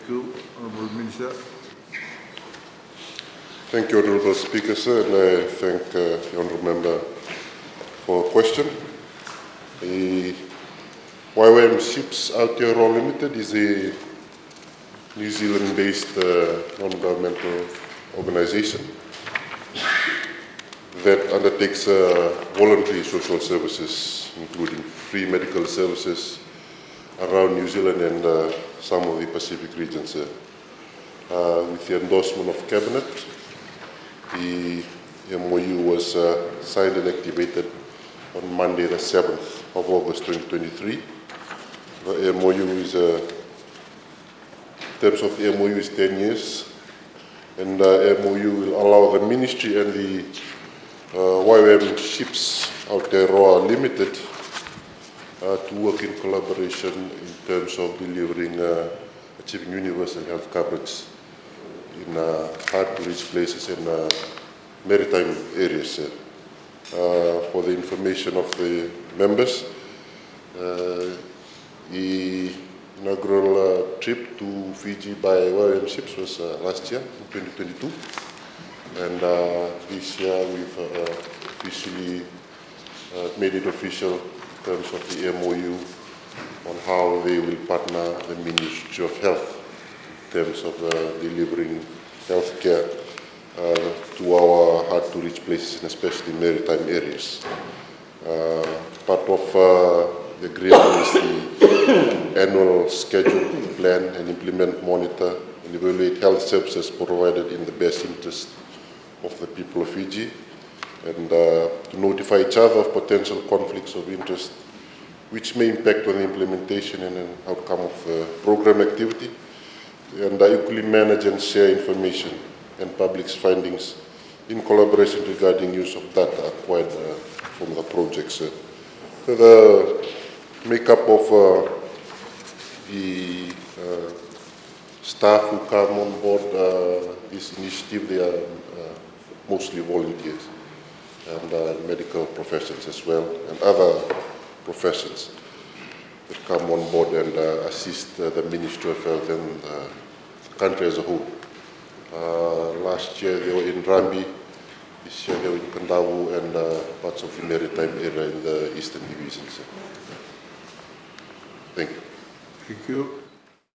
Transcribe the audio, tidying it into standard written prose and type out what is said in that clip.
Thank you. Honourable Minister. Thank you, Honourable Speaker, sir, and I thank the Honourable Member for a question. The YWAM Ships Aotearoa Limited is a New Zealand-based non-governmental organisation that undertakes voluntary social services, including free medical services around New Zealand and some of the Pacific regions. With the endorsement of Cabinet, the MOU was signed and activated on Monday, the 7th of August 2023. The MOU is, in terms of the MOU, is 10 years, and the MOU will allow the Ministry and the YWAM Ships Aotearoa Limited to work in collaboration in terms of delivering, achieving universal health coverage in hard-to-reach places and maritime areas. For the information of the members, the inaugural trip to Fiji by YWAM Ships was last year, in 2022. And this year we've officially made it official in terms of the MOU on how they will partner the Ministry of Health in terms of delivering health care to our hard-to-reach places, and especially maritime areas. Part of the agreement is the annual schedule to plan and implement, monitor, and evaluate health services provided in the best interest of the people of Fiji, and to notify each other of potential conflicts of interest which may impact on the implementation and an outcome of program activity, and equally manage and share information and publish findings in collaboration regarding use of data acquired from the projects. The makeup of the staff who come on board this initiative, they are mostly volunteers and medical professions as well, and other professions that come on board and assist the Ministry of Health and the country as a whole. Last year they were in Rambi, this year they were in Kandawu and parts of the maritime area in the Eastern Division. Thank you. Thank you.